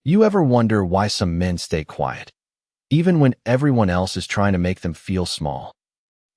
You ever wonder why some men stay quiet, even when everyone else is trying to make them feel small?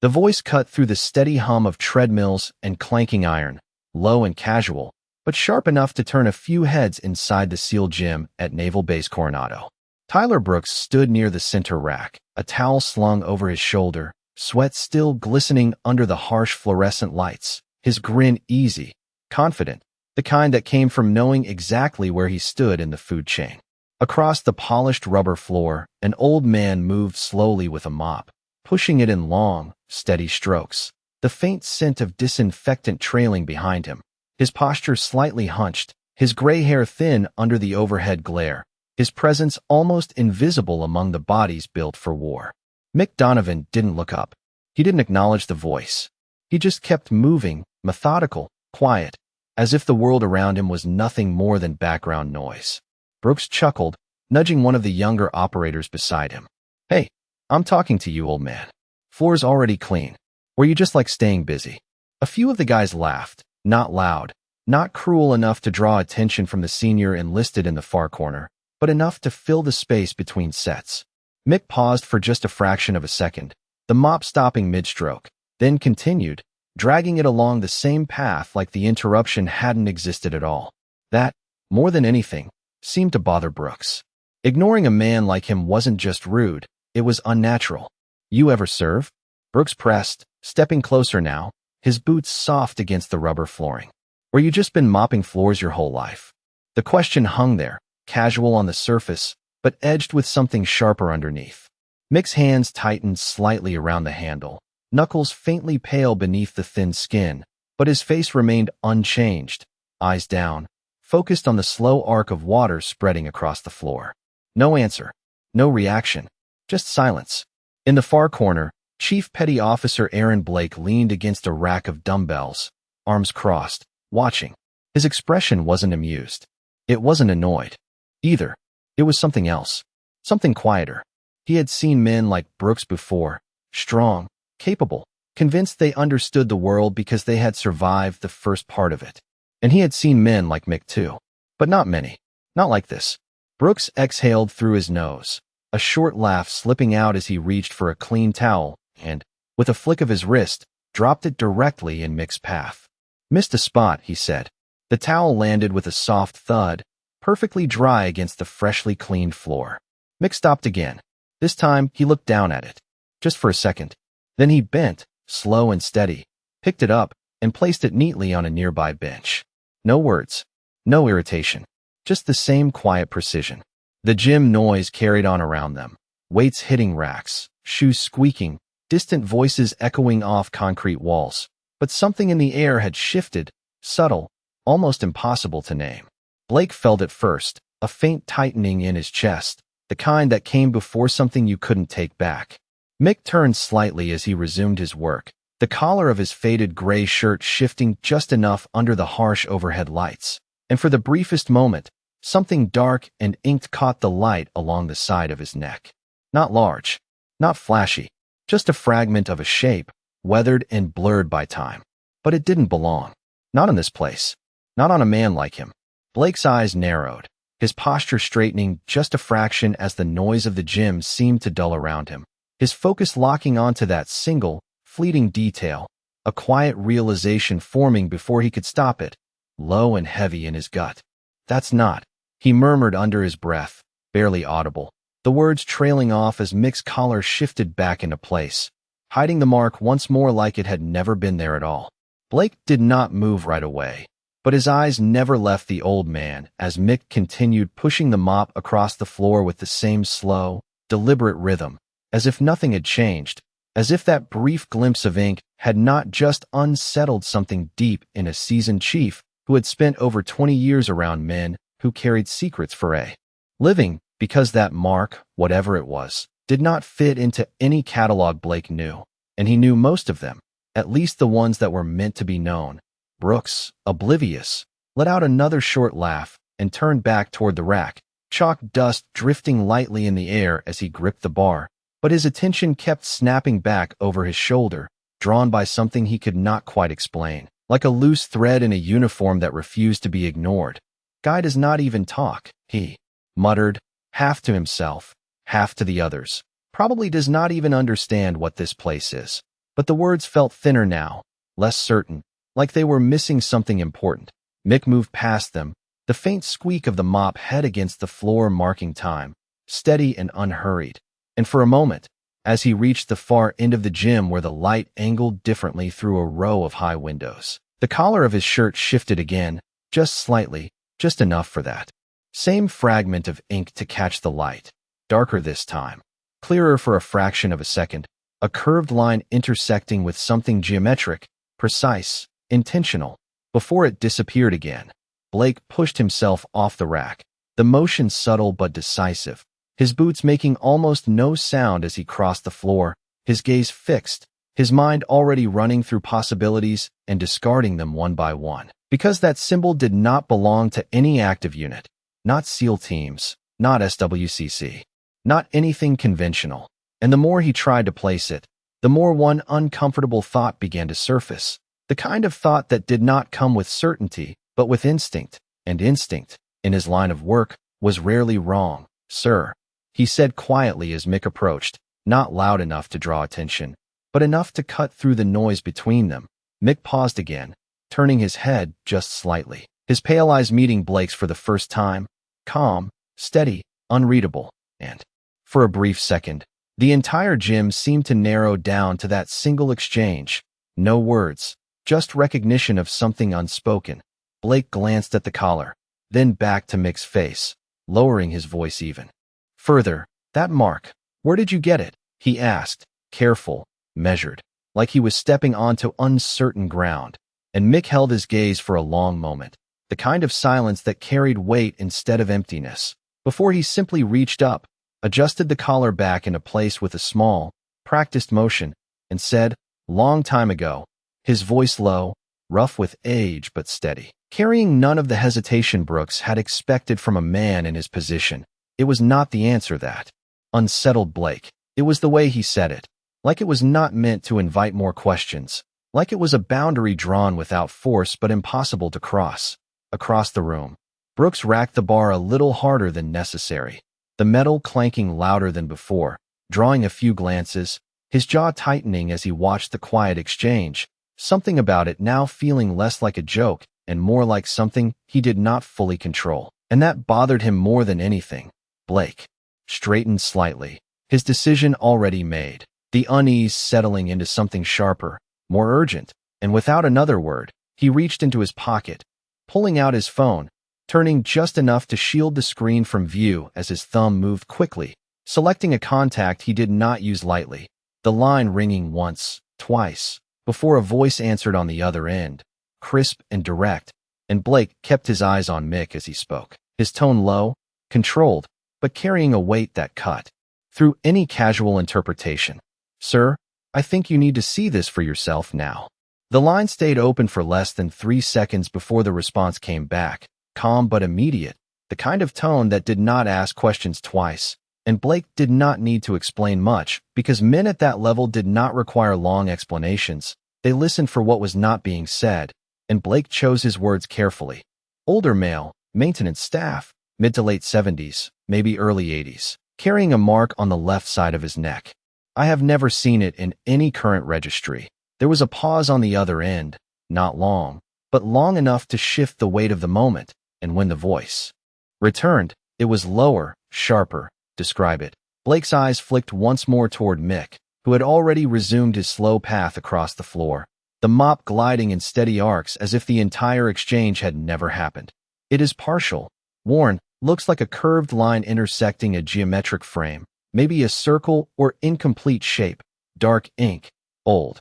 The voice cut through the steady hum of treadmills and clanking iron, low and casual, but sharp enough to turn a few heads inside the SEAL gym at Naval Base Coronado. Tyler Brooks stood near the center rack, a towel slung over his shoulder, sweat still glistening under the harsh fluorescent lights, his grin easy, confident, the kind that came from knowing exactly where he stood in the food chain. Across the polished rubber floor, an old man moved slowly with a mop, pushing it in long, steady strokes, the faint scent of disinfectant trailing behind him. His posture slightly hunched, his gray hair thin under the overhead glare, his presence almost invisible among the bodies built for war. Mick Donovan didn't look up. He didn't acknowledge the voice. He just kept moving, methodical, quiet, as if the world around him was nothing more than background noise. Brooks chuckled, nudging one of the younger operators beside him. "Hey, I'm talking to you, old man. Floor's already clean. Were you just like staying busy?" A few of the guys laughed, not loud, not cruel enough to draw attention from the senior enlisted in the far corner, but enough to fill the space between sets. Mick paused for just a fraction of a second, the mop stopping mid-stroke, then continued, dragging it along the same path like the interruption hadn't existed at all. That, more than anything, seemed to bother Brooks. Ignoring a man like him wasn't just rude, it was unnatural. "You ever serve?" Brooks pressed, stepping closer now, his boots soft against the rubber flooring. "Or you just been mopping floors your whole life?" The question hung there, casual on the surface, but edged with something sharper underneath. Mick's hands tightened slightly around the handle, knuckles faintly pale beneath the thin skin, but his face remained unchanged, eyes down, focused on the slow arc of water spreading across the floor. No answer, no reaction, just silence. In the far corner, Chief Petty Officer Aaron Blake leaned against a rack of dumbbells, arms crossed, watching. His expression wasn't amused. It wasn't annoyed. Either. It was something else. Something quieter. He had seen men like Brooks before, strong, capable, convinced they understood the world because they had survived the first part of it. And he had seen men like Mick too. But not many. Not like this. Brooks exhaled through his nose, a short laugh slipping out as he reached for a clean towel and, with a flick of his wrist, dropped it directly in Mick's path. "Missed a spot," he said. The towel landed with a soft thud, perfectly dry against the freshly cleaned floor. Mick stopped again. This time, he looked down at it. Just for a second. Then he bent, slow and steady, picked it up, and placed it neatly on a nearby bench. No words. No irritation. Just the same quiet precision. The gym noise carried on around them. Weights hitting racks, shoes squeaking, distant voices echoing off concrete walls. But something in the air had shifted, subtle, almost impossible to name. Blake felt it first, a faint tightening in his chest, the kind that came before something you couldn't take back. Mick turned slightly as he resumed his work, the collar of his faded gray shirt shifting just enough under the harsh overhead lights. And for the briefest moment, something dark and inked caught the light along the side of his neck. Not large, not flashy, just a fragment of a shape, weathered and blurred by time. But it didn't belong. Not in this place. Not on a man like him. Blake's eyes narrowed, his posture straightening just a fraction as the noise of the gym seemed to dull around him, his focus locking onto that single, fleeting detail, a quiet realization forming before he could stop it, low and heavy in his gut. "That's not," he murmured under his breath, barely audible, the words trailing off as Mick's collar shifted back into place, hiding the mark once more like it had never been there at all. Blake did not move right away, but his eyes never left the old man as Mick continued pushing the mop across the floor with the same slow, deliberate rhythm, as if nothing had changed, as if that brief glimpse of ink had not just unsettled something deep in a seasoned chief who had spent over 20 years around men who carried secrets for a living, because that mark, whatever it was, did not fit into any catalog Blake knew, and he knew most of them, at least the ones that were meant to be known. Brooks, oblivious, let out another short laugh and turned back toward the rack, chalk dust drifting lightly in the air as he gripped the bar, but his attention kept snapping back over his shoulder, drawn by something he could not quite explain, like a loose thread in a uniform that refused to be ignored. "Guy does not even talk," he muttered, half to himself, half to the others. Probably does not even understand what this place is. But the words felt thinner now, less certain, like they were missing something important. Mick moved past them, the faint squeak of the mop head against the floor marking time, steady and unhurried. And for a moment, as he reached the far end of the gym where the light angled differently through a row of high windows, the collar of his shirt shifted again, just slightly, just enough for that. Same fragment of ink to catch the light, darker this time, clearer for a fraction of a second, a curved line intersecting with something geometric, precise, intentional. Before it disappeared again, Blake pushed himself off the rack, the motion subtle but decisive, his boots making almost no sound as he crossed the floor, his gaze fixed, his mind already running through possibilities and discarding them one by one. Because that symbol did not belong to any active unit, not SEAL teams, not SWCC, not anything conventional. And the more he tried to place it, the more one uncomfortable thought began to surface. The kind of thought that did not come with certainty, but with instinct. And instinct, in his line of work, was rarely wrong. "Sir," he said quietly as Mick approached, not loud enough to draw attention, but enough to cut through the noise between them. Mick paused again, turning his head just slightly, his pale eyes meeting Blake's for the first time, calm, steady, unreadable, and, for a brief second, the entire gym seemed to narrow down to that single exchange. No words, just recognition of something unspoken. Blake glanced at the collar, then back to Mick's face, lowering his voice even further. "That mark, where did you get it?" he asked, careful, measured, like he was stepping onto uncertain ground. And Mick held his gaze for a long moment, the kind of silence that carried weight instead of emptiness, before he simply reached up, adjusted the collar back into place with a small, practiced motion, and said, "Long time ago," his voice low, rough with age but steady, carrying none of the hesitation Brooks had expected from a man in his position. It was not the answer that unsettled Blake. It was the way he said it, like it was not meant to invite more questions, like it was a boundary drawn without force but impossible to cross. Across the room, Brooks racked the bar a little harder than necessary, the metal clanking louder than before, drawing a few glances, his jaw tightening as he watched the quiet exchange, something about it now feeling less like a joke and more like something he did not fully control. And that bothered him more than anything. Blake straightened slightly, his decision already made, the unease settling into something sharper, more urgent, and without another word, he reached into his pocket, pulling out his phone, turning just enough to shield the screen from view as his thumb moved quickly, selecting a contact he did not use lightly, the line ringing once, twice, before a voice answered on the other end, crisp and direct, and Blake kept his eyes on Mick as he spoke, his tone low, controlled, but carrying a weight that cut through any casual interpretation. "Sir, I think you need to see this for yourself now." The line stayed open for less than 3 seconds before the response came back, calm but immediate, the kind of tone that did not ask questions twice, and Blake did not need to explain much because men at that level did not require long explanations. They listened for what was not being said, and Blake chose his words carefully. Older male, maintenance staff, mid to late 70s, maybe early 80s, carrying a mark on the left side of his neck. "I have never seen it in any current registry." There was a pause on the other end, not long, but long enough to shift the weight of the moment, and when the voice returned, it was lower, sharper. "Describe it." Blake's eyes flicked once more toward Mick, who had already resumed his slow path across the floor, the mop gliding in steady arcs as if the entire exchange had never happened. "It is partial, worn, looks like a curved line intersecting a geometric frame, maybe a circle or incomplete shape, dark ink, old."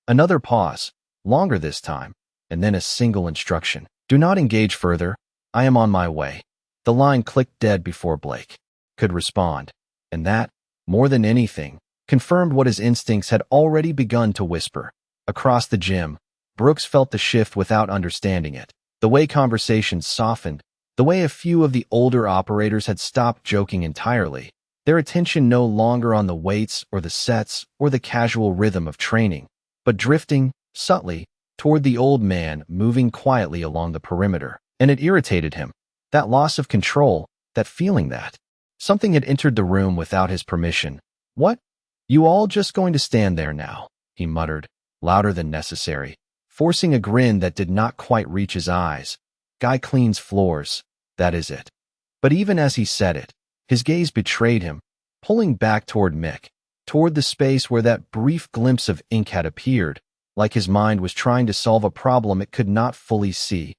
Another pause, longer this time, and then a single instruction. "Do not engage further. I am on my way." The line clicked dead before Blake could respond, and that, more than anything, confirmed what his instincts had already begun to whisper. Across the gym, Brooks felt the shift without understanding it. The way conversations softened, the way a few of the older operators had stopped joking entirely, their attention no longer on the weights or the sets or the casual rhythm of training, but drifting, subtly, toward the old man moving quietly along the perimeter. And it irritated him. That loss of control, that feeling that something had entered the room without his permission. "What? You all just going to stand there now?" he muttered, louder than necessary, forcing a grin that did not quite reach his eyes. "Guy cleans floors, that is it." But even as he said it, his gaze betrayed him, pulling back toward Mick, toward the space where that brief glimpse of ink had appeared, like his mind was trying to solve a problem it could not fully see.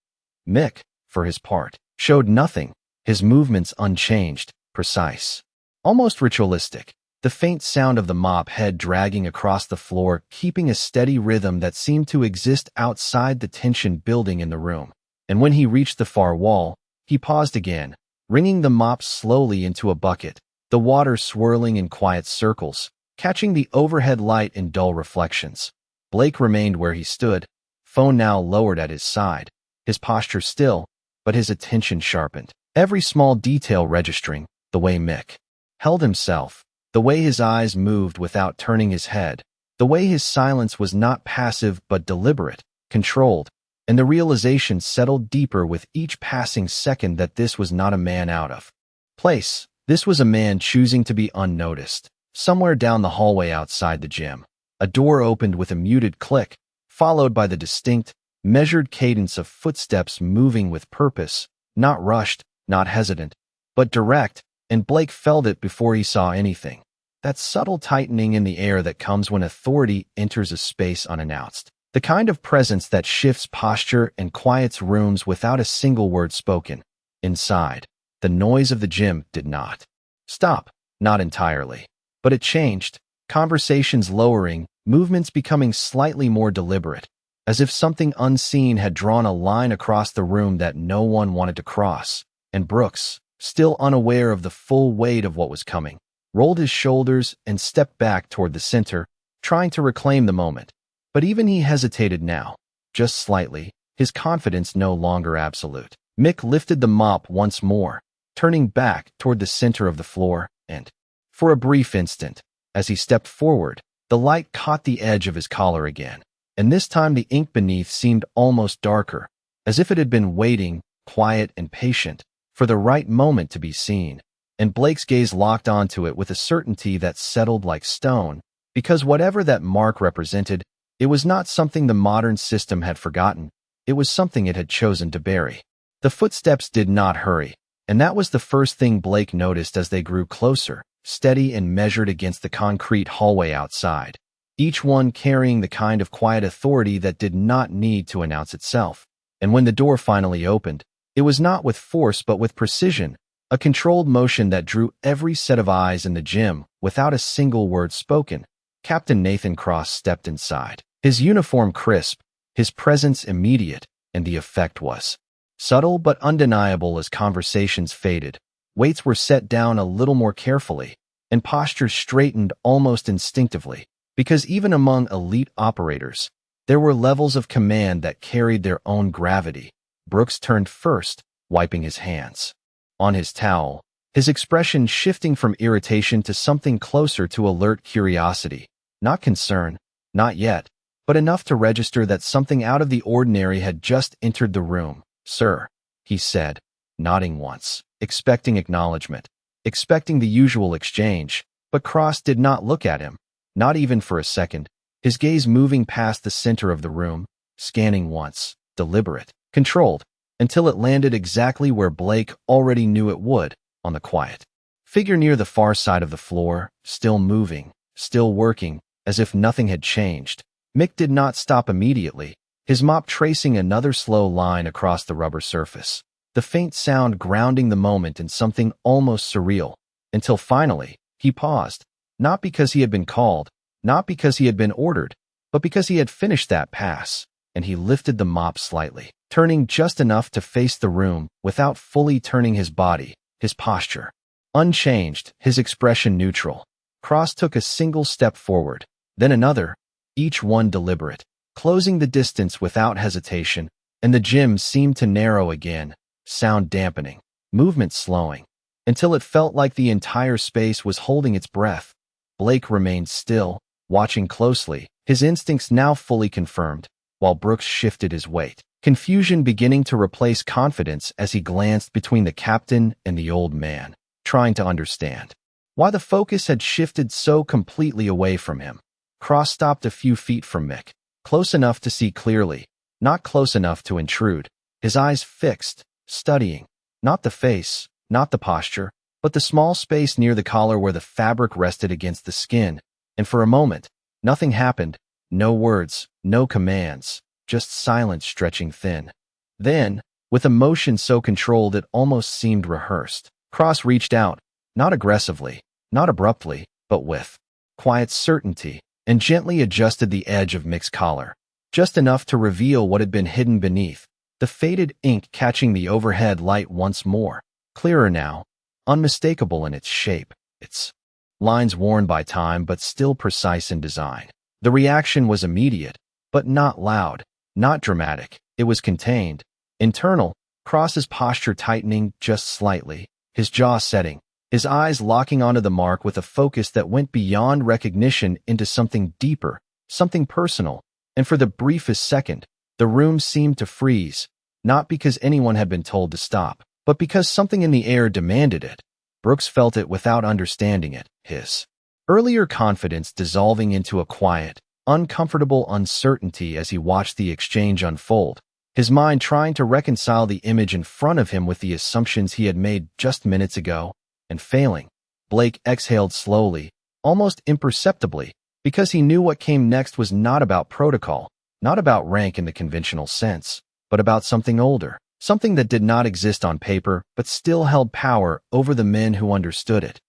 Mick, for his part, showed nothing, his movements unchanged, precise, almost ritualistic, the faint sound of the mop head dragging across the floor keeping a steady rhythm that seemed to exist outside the tension building in the room. And when he reached the far wall, he paused again, wringing the mop slowly into a bucket, the water swirling in quiet circles, catching the overhead light in dull reflections. Blake remained where he stood, phone now lowered at his side, his posture still, but his attention sharpened, every small detail registering, the way Mick held himself, the way his eyes moved without turning his head, the way his silence was not passive but deliberate, controlled, and the realization settled deeper with each passing second that this was not a man out of place. This was a man choosing to be unnoticed. Somewhere down the hallway outside the gym, a door opened with a muted click, followed by the distinct, measured cadence of footsteps moving with purpose, not rushed, not hesitant, but direct, and Blake felt it before he saw anything. That subtle tightening in the air that comes when authority enters a space unannounced. The kind of presence that shifts posture and quiets rooms without a single word spoken. Inside, the noise of the gym did not stop, not entirely. But it changed, conversations lowering, movements becoming slightly more deliberate, as if something unseen had drawn a line across the room that no one wanted to cross. And Brooks, still unaware of the full weight of what was coming, rolled his shoulders and stepped back toward the center, trying to reclaim the moment. But even he hesitated now, just slightly, his confidence no longer absolute. Mick lifted the mop once more, turning back toward the center of the floor, and, for a brief instant, as he stepped forward, the light caught the edge of his collar again, and this time the ink beneath seemed almost darker, as if it had been waiting, quiet and patient, for the right moment to be seen. And Blake's gaze locked onto it with a certainty that settled like stone, because whatever that mark represented, it was not something the modern system had forgotten, it was something it had chosen to bury. The footsteps did not hurry, and that was the first thing Blake noticed as they grew closer, steady and measured against the concrete hallway outside, each one carrying the kind of quiet authority that did not need to announce itself. And when the door finally opened, it was not with force but with precision, a controlled motion that drew every set of eyes in the gym without a single word spoken. Captain Nathan Cross stepped inside, his uniform crisp, his presence immediate, and the effect was subtle but undeniable. As conversations faded, weights were set down a little more carefully, and postures straightened almost instinctively, because even among elite operators, there were levels of command that carried their own gravity. Brooks turned first, wiping his hands on his towel, his expression shifting from irritation to something closer to alert curiosity. Not concern, not yet, but enough to register that something out of the ordinary had just entered the room. "Sir," he said, nodding once, expecting acknowledgement, expecting the usual exchange, but Cross did not look at him, not even for a second, his gaze moving past the center of the room, scanning once, deliberate, controlled, until it landed exactly where Blake already knew it would, on the quiet figure near the far side of the floor, still moving, still working, as if nothing had changed. Mick did not stop immediately, his mop tracing another slow line across the rubber surface, the faint sound grounding the moment in something almost surreal, until finally, he paused, not because he had been called, not because he had been ordered, but because he had finished that pass, and he lifted the mop slightly, turning just enough to face the room without fully turning his body, his posture unchanged, his expression neutral. Cross took a single step forward, then another, each one deliberate, closing the distance without hesitation, and the gym seemed to narrow again, sound dampening, movement slowing, until it felt like the entire space was holding its breath. Blake remained still, watching closely, his instincts now fully confirmed, while Brooks shifted his weight, confusion beginning to replace confidence as he glanced between the captain and the old man, trying to understand why the focus had shifted so completely away from him. Cross stopped a few feet from Mick, close enough to see clearly, not close enough to intrude, his eyes fixed, studying, not the face, not the posture, but the small space near the collar where the fabric rested against the skin, and for a moment, nothing happened, no words, no commands, just silence stretching thin. Then, with a motion so controlled it almost seemed rehearsed, Cross reached out, not aggressively, not abruptly, but with quiet certainty, and gently adjusted the edge of Mick's collar, just enough to reveal what had been hidden beneath, the faded ink catching the overhead light once more, clearer now, unmistakable in its shape, its lines worn by time but still precise in design. The reaction was immediate, but not loud, not dramatic. It was contained, internal, Cross's posture tightening just slightly, his jaw setting, his eyes locking onto the mark with a focus that went beyond recognition into something deeper, something personal, and for the briefest second, the room seemed to freeze, not because anyone had been told to stop, but because something in the air demanded it. Brooks felt it without understanding it, his earlier confidence dissolving into a quiet, uncomfortable uncertainty as he watched the exchange unfold, his mind trying to reconcile the image in front of him with the assumptions he had made just minutes ago, and failing. Blake exhaled slowly, almost imperceptibly, because he knew what came next was not about protocol, not about rank in the conventional sense, but about something older, something that did not exist on paper but still held power over the men who understood it.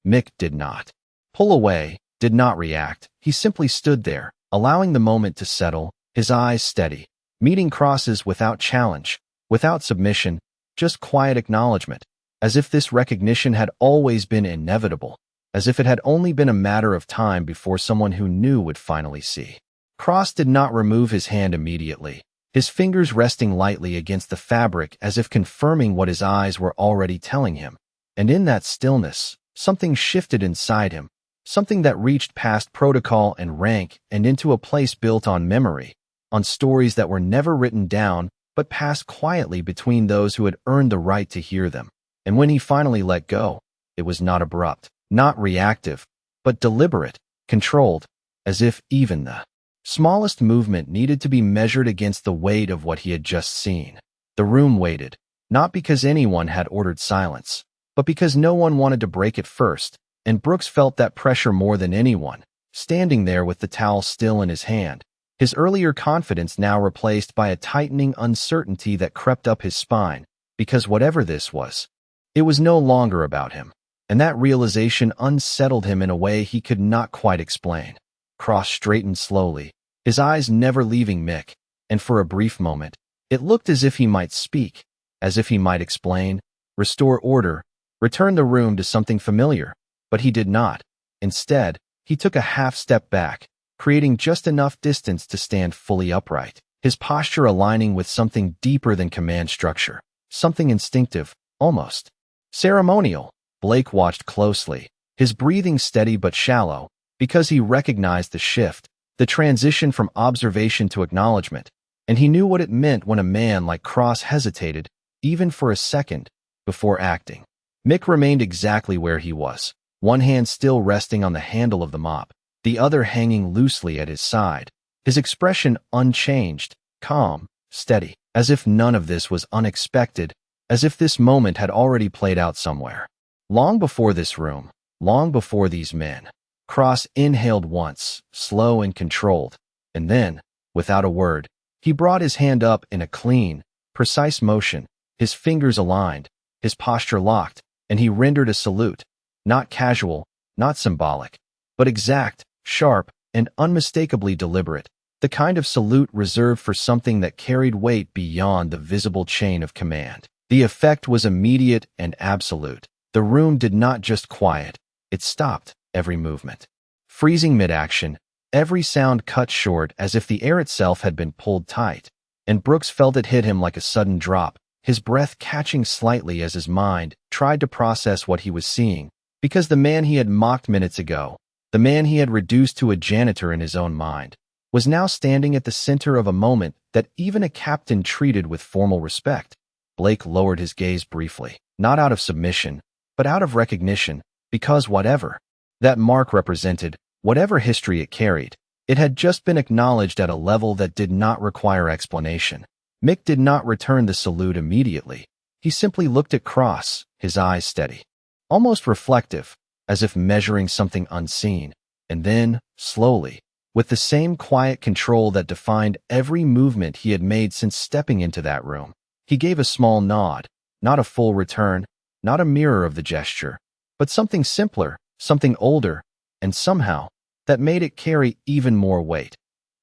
Mick did not pull away, did not react. He simply stood there, allowing the moment to settle, his eyes steady, meeting Cross's without challenge, without submission, just quiet acknowledgement, as if this recognition had always been inevitable, as if it had only been a matter of time before someone who knew would finally see. Cross did not remove his hand immediately, his fingers resting lightly against the fabric as if confirming what his eyes were already telling him. And in that stillness, something shifted inside him, something that reached past protocol and rank and into a place built on memory, on stories that were never written down but passed quietly between those who had earned the right to hear them. And when he finally let go, it was not abrupt, not reactive, but deliberate, controlled, as if even the smallest movement needed to be measured against the weight of what he had just seen. The room waited, not because anyone had ordered silence, but because no one wanted to break it first, and Brooks felt that pressure more than anyone, standing there with the towel still in his hand, his earlier confidence now replaced by a tightening uncertainty that crept up his spine, because whatever this was, it was no longer about him, and that realization unsettled him in a way he could not quite explain. Cross straightened slowly, his eyes never leaving Mick, and for a brief moment, it looked as if he might speak, as if he might explain, restore order, return the room to something familiar, but he did not. Instead, he took a half step back, creating just enough distance to stand fully upright, his posture aligning with something deeper than command structure, something instinctive, almost ceremonial. Blake watched closely, his breathing steady but shallow, because he recognized the shift, the transition from observation to acknowledgement, and he knew what it meant when a man like Cross hesitated, even for a second, before acting. Mick remained exactly where he was, one hand still resting on the handle of the mop, the other hanging loosely at his side, his expression unchanged, calm, steady, as if none of this was unexpected, as if this moment had already played out somewhere. Long before this room, long before these men. Cross inhaled once, slow and controlled, and then, without a word, he brought his hand up in a clean, precise motion, his fingers aligned, his posture locked, and he rendered a salute, not casual, not symbolic, but exact, sharp, and unmistakably deliberate, the kind of salute reserved for something that carried weight beyond the visible chain of command. The effect was immediate and absolute. The room did not just quiet, it stopped, every movement freezing mid-action, every sound cut short as if the air itself had been pulled tight, and Brooks felt it hit him like a sudden drop, his breath catching slightly as his mind tried to process what he was seeing, because the man he had mocked minutes ago, the man he had reduced to a janitor in his own mind, was now standing at the center of a moment that even a captain treated with formal respect. Blake lowered his gaze briefly, not out of submission, but out of recognition, because whatever that mark represented, whatever history it carried, it had just been acknowledged at a level that did not require explanation. Mick did not return the salute immediately. He simply looked at Cross, his eyes steady, almost reflective, as if measuring something unseen, and then, slowly, with the same quiet control that defined every movement he had made since stepping into that room, he gave a small nod, not a full return, not a mirror of the gesture, but something simpler, something older, and somehow, that made it carry even more weight.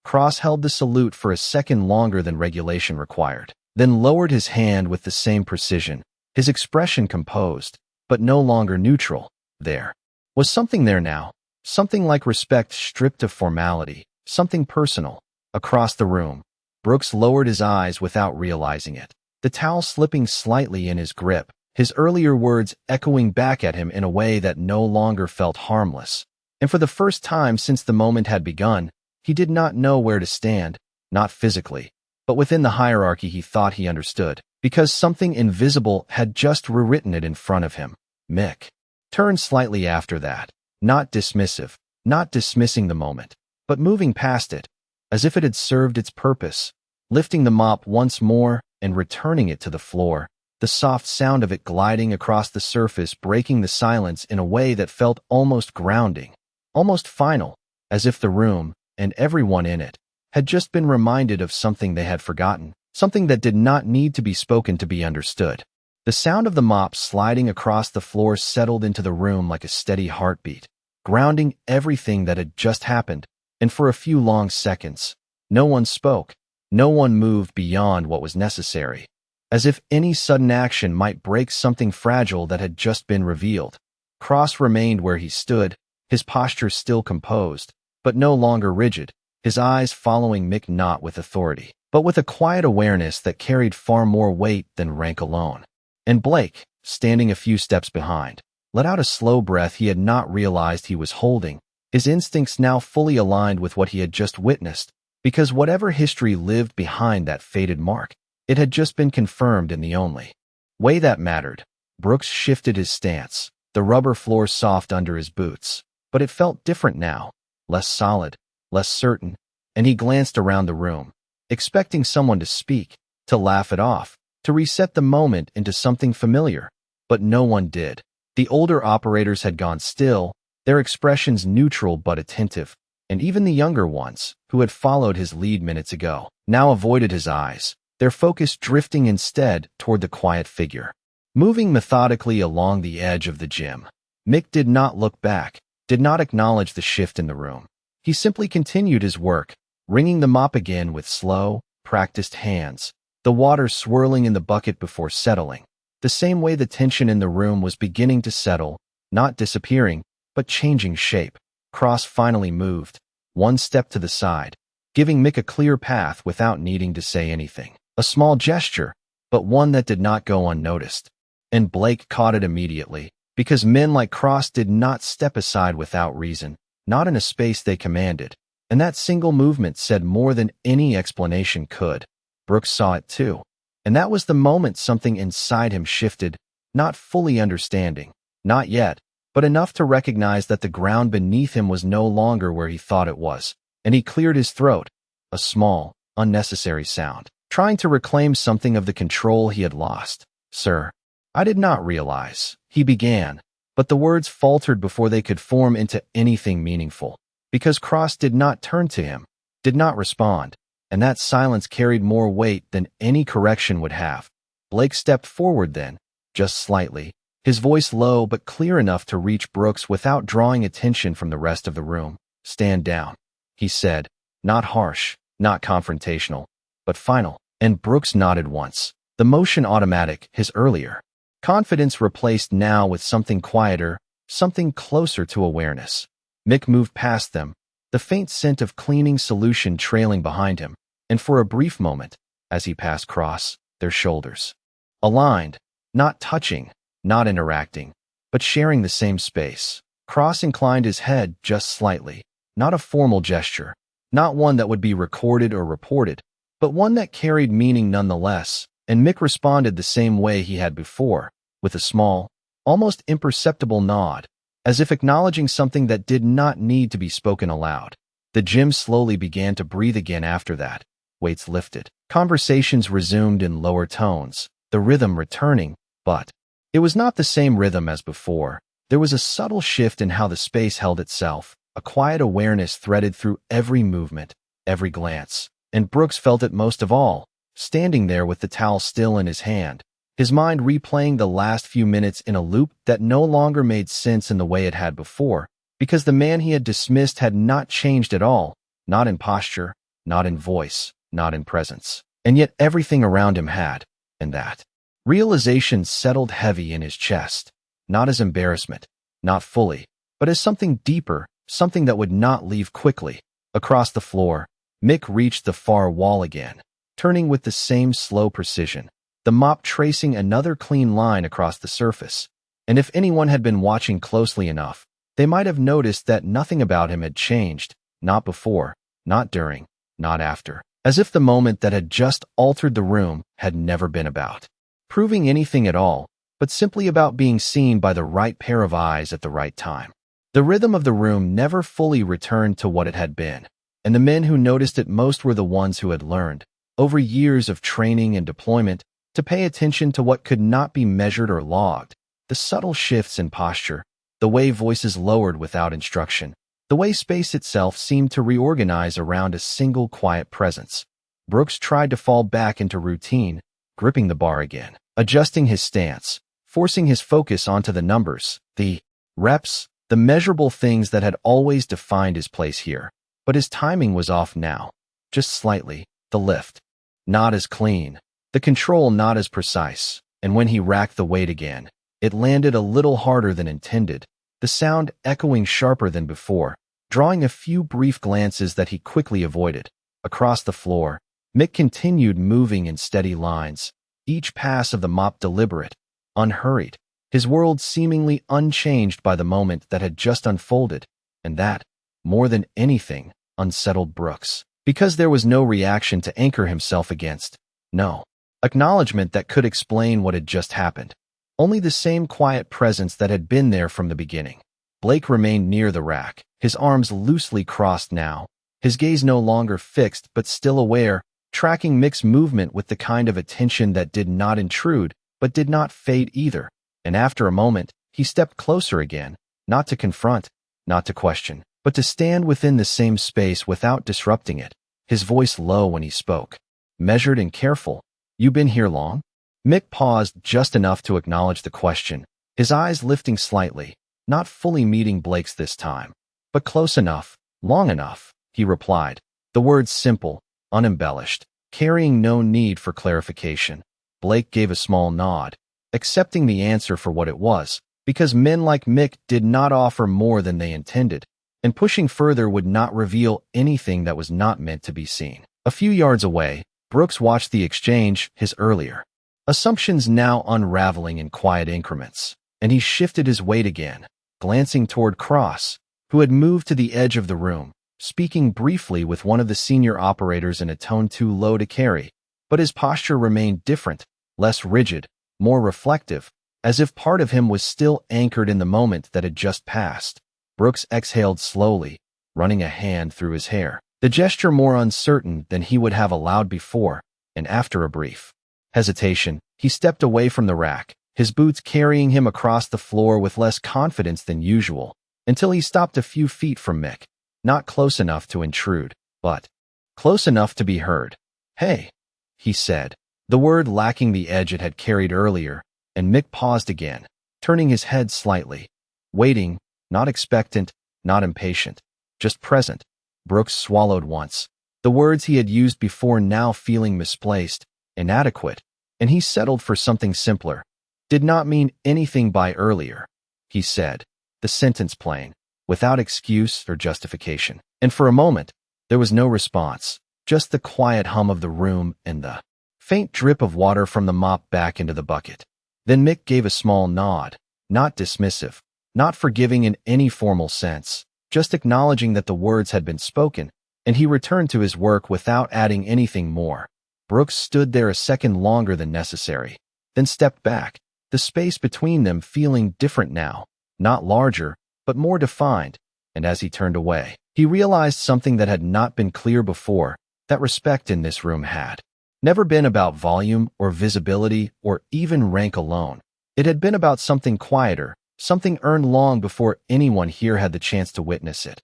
Cross held the salute for a second longer than regulation required, then lowered his hand with the same precision, his expression composed, but no longer neutral. There was something there now, something like respect stripped of formality, something personal. Across the room, Brooks lowered his eyes without realizing it, the towel slipping slightly in his grip, his earlier words echoing back at him in a way that no longer felt harmless. And for the first time since the moment had begun, he did not know where to stand, not physically, but within the hierarchy he thought he understood, because something invisible had just rewritten it in front of him. Mick turned slightly after that, not dismissive, not dismissing the moment, but moving past it, as if it had served its purpose, lifting the mop once more and returning it to the floor, the soft sound of it gliding across the surface breaking the silence in a way that felt almost grounding, almost final, as if the room, and everyone in it, had just been reminded of something they had forgotten, something that did not need to be spoken to be understood. The sound of the mop sliding across the floor settled into the room like a steady heartbeat, grounding everything that had just happened, and for a few long seconds, no one spoke, no one moved beyond what was necessary, as if any sudden action might break something fragile that had just been revealed. Cross remained where he stood, his posture still composed, but no longer rigid, his eyes following Mick not with authority, but with a quiet awareness that carried far more weight than rank alone. And Blake, standing a few steps behind, let out a slow breath he had not realized he was holding, his instincts now fully aligned with what he had just witnessed, because whatever history lived behind that faded mark, it had just been confirmed in the only way that mattered. Brooks shifted his stance, the rubber floor soft under his boots, but it felt different now, less solid, less certain, and he glanced around the room, expecting someone to speak, to laugh it off, to reset the moment into something familiar, but no one did. The older operators had gone still, their expressions neutral but attentive, and even the younger ones, who had followed his lead minutes ago, now avoided his eyes, their focus drifting instead toward the quiet figure, moving methodically along the edge of the gym. Mick did not look back, did not acknowledge the shift in the room. He simply continued his work, wringing the mop again with slow, practiced hands, the water swirling in the bucket before settling, the same way the tension in the room was beginning to settle, not disappearing, but changing shape. Cross finally moved, one step to the side, giving Mick a clear path without needing to say anything. A small gesture, but one that did not go unnoticed. And Blake caught it immediately, because men like Cross did not step aside without reason, not in a space they commanded, and that single movement said more than any explanation could. Brooks saw it too, and that was the moment something inside him shifted, not fully understanding, not yet, but enough to recognize that the ground beneath him was no longer where he thought it was, and he cleared his throat, a small, unnecessary sound, trying to reclaim something of the control he had lost. "Sir, I did not realize," he began, but the words faltered before they could form into anything meaningful, because Cross did not turn to him, did not respond, and that silence carried more weight than any correction would have. Blake stepped forward then, just slightly, his voice low but clear enough to reach Brooks without drawing attention from the rest of the room. "Stand down," he said, not harsh, not confrontational, but final, and Brooks nodded once, the motion automatic, his earlier confidence replaced now with something quieter, something closer to awareness. Mick moved past them, the faint scent of cleaning solution trailing behind him, and for a brief moment, as he passed Cross, their shoulders aligned, not touching, not interacting, but sharing the same space. Cross inclined his head just slightly, not a formal gesture, Not one that would be recorded or reported, but one that carried meaning nonetheless, and Mick responded the same way he had before, with a small, almost imperceptible nod, as if acknowledging something that did not need to be spoken aloud. The gym slowly began to breathe again after that. Weights lifted. Conversations resumed in lower tones, the rhythm returning, but it was not the same rhythm as before. There was a subtle shift in how the space held itself, a quiet awareness threaded through every movement, every glance, and Brooks felt it most of all, standing there with the towel still in his hand, his mind replaying the last few minutes in a loop that no longer made sense in the way it had before, because the man he had dismissed had not changed at all, not in posture, not in voice, not in presence. And yet everything around him had, and that realization settled heavy in his chest, not as embarrassment, not fully, but as something deeper, something that would not leave quickly. Across the floor, Mick reached the far wall again, turning with the same slow precision, the mop tracing another clean line across the surface. And if anyone had been watching closely enough, they might have noticed that nothing about him had changed, not before, not during, not after, as if the moment that had just altered the room had never been about proving anything at all, but simply about being seen by the right pair of eyes at the right time. The rhythm of the room never fully returned to what it had been, and the men who noticed it most were the ones who had learned, over years of training and deployment, to pay attention to what could not be measured or logged, the subtle shifts in posture, the way voices lowered without instruction, the way space itself seemed to reorganize around a single quiet presence. Brooks tried to fall back into routine, gripping the bar again, adjusting his stance, forcing his focus onto the numbers, the reps, the measurable things that had always defined his place here. But his timing was off now, just slightly, the lift not as clean, the control not as precise, and when he racked the weight again, it landed a little harder than intended, the sound echoing sharper than before, drawing a few brief glances that he quickly avoided. Across the floor, Mick continued moving in steady lines, each pass of the mop deliberate, unhurried, his world seemingly unchanged by the moment that had just unfolded, and that, more than anything, unsettled Brooks, because there was no reaction to anchor himself against, no acknowledgement that could explain what had just happened, only the same quiet presence that had been there from the beginning. Blake remained near the rack, his arms loosely crossed now, his gaze no longer fixed but still aware, tracking Mick's movement with the kind of attention that did not intrude but did not fade either. And after a moment, he stepped closer again, not to confront, not to question, but to stand within the same space without disrupting it, his voice low when he spoke, measured and careful. "You been here long?" Mick paused just enough to acknowledge the question, his eyes lifting slightly, not fully meeting Blake's this time, but close enough, long enough, he replied, the words simple, unembellished, carrying no need for clarification. Blake gave a small nod, accepting the answer for what it was, because men like Mick did not offer more than they intended, and pushing further would not reveal anything that was not meant to be seen. A few yards away, Brooks watched the exchange, his earlier assumptions now unraveling in quiet increments, and he shifted his weight again, glancing toward Cross, who had moved to the edge of the room, speaking briefly with one of the senior operators in a tone too low to carry, but his posture remained different, less rigid, more reflective, as if part of him was still anchored in the moment that had just passed. Brooks exhaled slowly, running a hand through his hair, the gesture more uncertain than he would have allowed before, and after a brief hesitation, he stepped away from the rack, his boots carrying him across the floor with less confidence than usual, until he stopped a few feet from Mick, not close enough to intrude, but close enough to be heard. "Hey," he said, the word lacking the edge it had carried earlier, and Mick paused again, turning his head slightly, waiting, not expectant, not impatient, just present. Brooks swallowed once, the words he had used before now feeling misplaced, inadequate, and he settled for something simpler. "Did not mean anything by earlier," he said, the sentence plain, without excuse or justification. And for a moment, there was no response, just the quiet hum of the room and the faint drip of water from the mop back into the bucket. Then Mick gave a small nod, not dismissive, not forgiving in any formal sense, just acknowledging that the words had been spoken, and he returned to his work without adding anything more. Brooks stood there a second longer than necessary, then stepped back, the space between them feeling different now, not larger, but more defined, and as he turned away, he realized something that had not been clear before, that respect in this room had never been about volume or visibility or even rank alone. It had been about something quieter, something earned long before anyone here had the chance to witness it.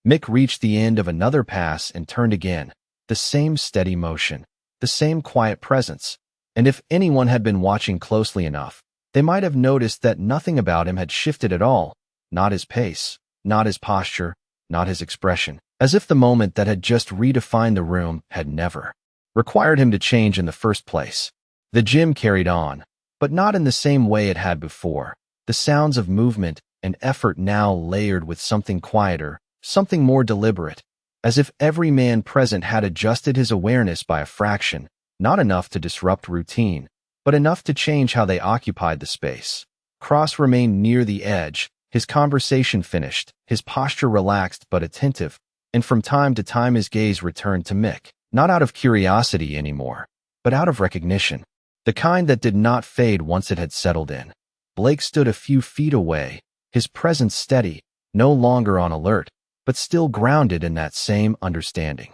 Mick reached the end of another pass and turned again, the same steady motion, the same quiet presence, and if anyone had been watching closely enough, they might have noticed that nothing about him had shifted at all, not his pace, not his posture, not his expression, as if the moment that had just redefined the room had never required him to change in the first place. The gym carried on, but not in the same way it had before. The sounds of movement and effort now layered with something quieter, something more deliberate, as if every man present had adjusted his awareness by a fraction, not enough to disrupt routine, but enough to change how they occupied the space. Cross remained near the edge, his conversation finished, his posture relaxed but attentive, and from time to time his gaze returned to Mick, not out of curiosity anymore, but out of recognition, the kind that did not fade once it had settled in. Blake stood a few feet away, his presence steady, no longer on alert, but still grounded in that same understanding.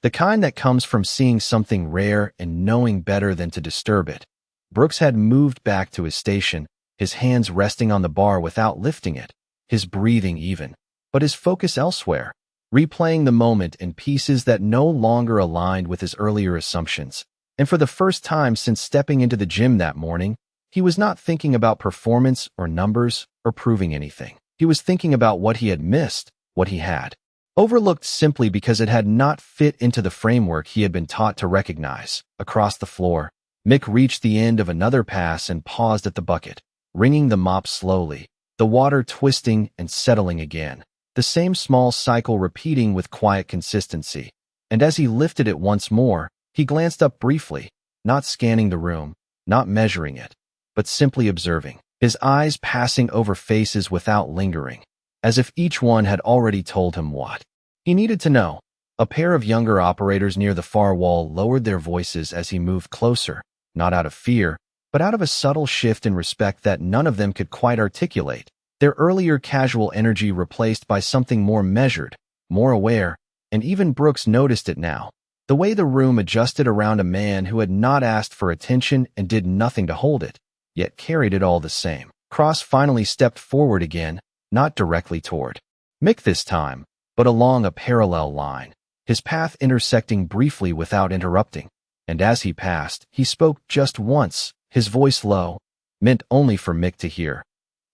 The kind that comes from seeing something rare and knowing better than to disturb it. Brooks had moved back to his station, his hands resting on the bar without lifting it, his breathing even, but his focus elsewhere, replaying the moment in pieces that no longer aligned with his earlier assumptions. And for the first time since stepping into the gym that morning, he was not thinking about performance or numbers or proving anything. He was thinking about what he had missed, what he had overlooked simply because it had not fit into the framework he had been taught to recognize. Across the floor, Mick reached the end of another pass and paused at the bucket, wringing the mop slowly, the water twisting and settling again, the same small cycle repeating with quiet consistency. And as he lifted it once more, he glanced up briefly, not scanning the room, not measuring it, but simply observing, his eyes passing over faces without lingering, as if each one had already told him what he needed to know. A pair of younger operators near the far wall lowered their voices as he moved closer, not out of fear, but out of a subtle shift in respect that none of them could quite articulate, their earlier casual energy replaced by something more measured, more aware, and even Brooks noticed it now. The way the room adjusted around a man who had not asked for attention and did nothing to hold it, yet carried it all the same. Cross finally stepped forward again, not directly toward Mick this time, but along a parallel line, his path intersecting briefly without interrupting. And as he passed, he spoke just once, his voice low, meant only for Mick to hear.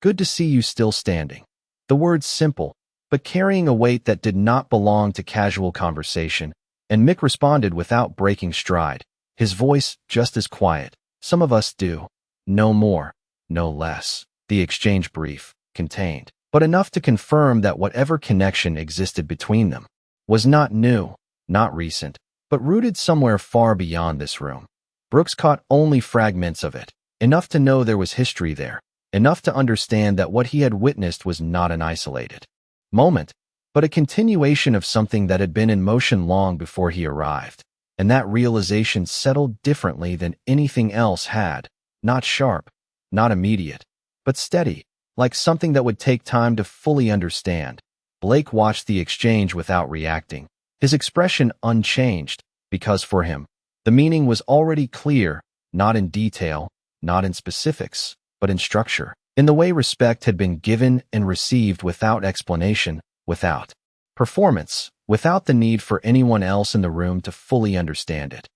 "Good to see you still standing." The words simple, but carrying a weight that did not belong to casual conversation, and Mick responded without breaking stride, his voice just as quiet. "Some of us do. No more, no less." The exchange brief, contained, but enough to confirm that whatever connection existed between them was not new, not recent, but rooted somewhere far beyond this room. Brooks caught only fragments of it, enough to know there was history there, enough to understand that what he had witnessed was not an isolated moment, but a continuation of something that had been in motion long before he arrived. And that realization settled differently than anything else had, not sharp, not immediate, but steady, like something that would take time to fully understand. Blake watched the exchange without reacting, his expression unchanged, because for him, the meaning was already clear, not in detail, not in specifics, but in structure, in the way respect had been given and received without explanation, without performance, without the need for anyone else in the room to fully understand it.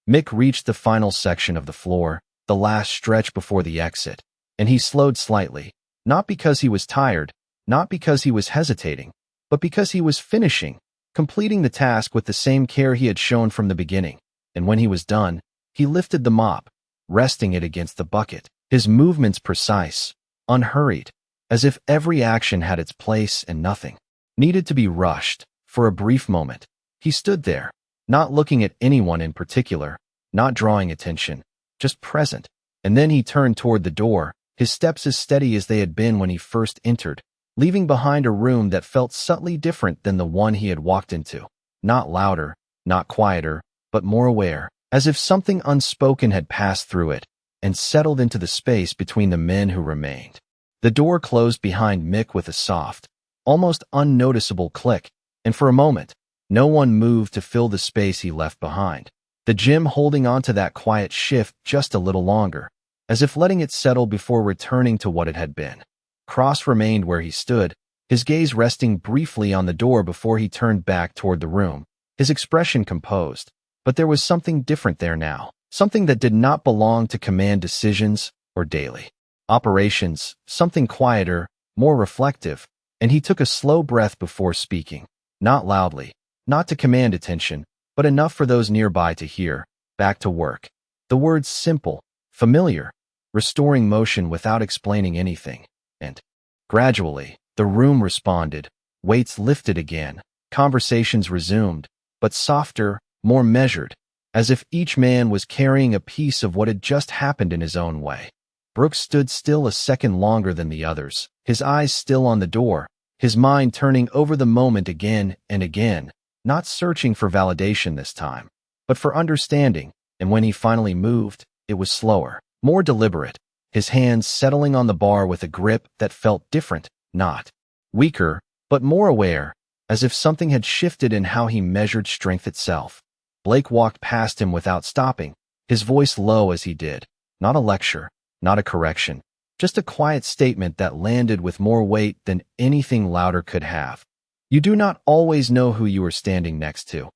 Mick reached the final section of the floor, the last stretch before the exit, and he slowed slightly, not because he was tired, not because he was hesitating, but because he was finishing, completing the task with the same care he had shown from the beginning. And when he was done, he lifted the mop, resting it against the bucket, his movements precise, unhurried, as if every action had its place and nothing needed to be rushed. For a brief moment, he stood there, not looking at anyone in particular, not drawing attention, just present. And then he turned toward the door, his steps as steady as they had been when he first entered, leaving behind a room that felt subtly different than the one he had walked into. not louder, not quieter, but more aware, as if something unspoken had passed through it and settled into the space between the men who remained. The door closed behind Mick with a soft, almost unnoticeable click, and for a moment, no one moved to fill the space he left behind. The gym holding on to that quiet shift just a little longer, as if letting it settle before returning to what it had been. Cross remained where he stood, his gaze resting briefly on the door before he turned back toward the room, his expression composed. But there was something different there now, something that did not belong to command decisions or daily operations, something quieter, more reflective, and he took a slow breath before speaking, not loudly, not to command attention, but enough for those nearby to hear. Back to work. The words simple, familiar, restoring motion without explaining anything. And gradually, the room responded, weights lifted again, conversations resumed, but softer, more measured, as if each man was carrying a piece of what had just happened in his own way. Brooks stood still a second longer than the others, his eyes still on the door, his mind turning over the moment again and again, not searching for validation this time, but for understanding, and when he finally moved, it was slower, more deliberate, his hands settling on the bar with a grip that felt different, not weaker, but more aware, as if something had shifted in how he measured strength itself. Blake walked past him without stopping, his voice low as he did, not a lecture, not a correction, just a quiet statement that landed with more weight than anything louder could have. You do not always know who you are standing next to.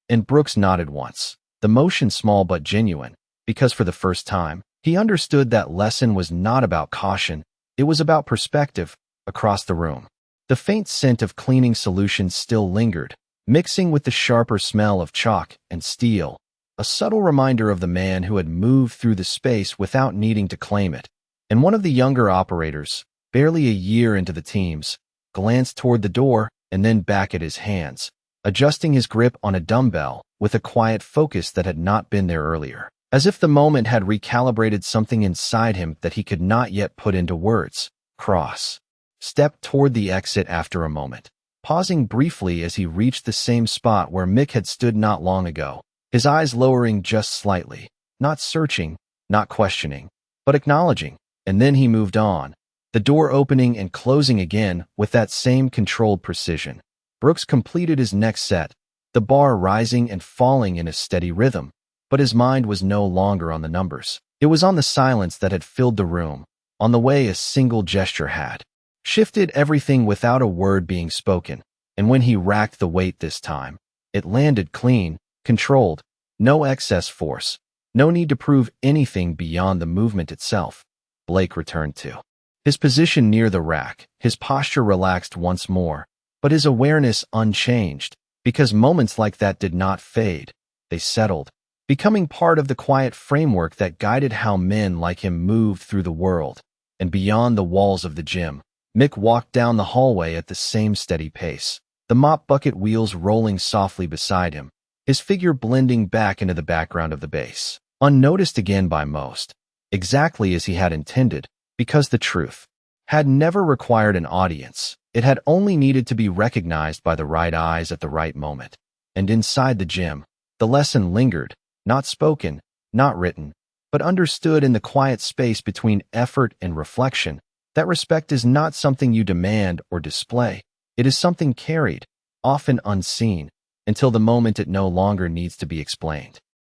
And Brooks nodded once, the motion small but genuine, because for the first time, he understood that lesson was not about caution, it was about perspective. Across the room, the faint scent of cleaning solutions still lingered, mixing with the sharper smell of chalk and steel, a subtle reminder of the man who had moved through the space without needing to claim it. And one of the younger operators, barely a year into the teams, glanced toward the door and then back at his hands, adjusting his grip on a dumbbell with a quiet focus that had not been there earlier, as if the moment had recalibrated something inside him that he could not yet put into words. Cross stepped toward the exit after a moment, pausing briefly as he reached the same spot where Mick had stood not long ago, his eyes lowering just slightly, not searching, not questioning, but acknowledging, and then he moved on, the door opening and closing again with that same controlled precision. Brooks completed his next set, the bar rising and falling in a steady rhythm, but his mind was no longer on the numbers. It was on the silence that had filled the room, on the way a single gesture had shifted everything without a word being spoken, and when he racked the weight this time, it landed clean, controlled, no excess force, no need to prove anything beyond the movement itself. Blake returned to his position near the rack, his posture relaxed once more, but his awareness unchanged, because moments like that did not fade, they settled, becoming part of the quiet framework that guided how men like him moved through the world. And beyond the walls of the gym, Mick walked down the hallway at the same steady pace, the mop bucket wheels rolling softly beside him, his figure blending back into the background of the base, unnoticed again by most, exactly as he had intended, because the truth had never required an audience. It had only needed to be recognized by the right eyes at the right moment. And inside the gym, the lesson lingered, not spoken, not written, but understood in the quiet space between effort and reflection, that respect is not something you demand or display. It is something carried, often unseen, until the moment it no longer needs to be explained.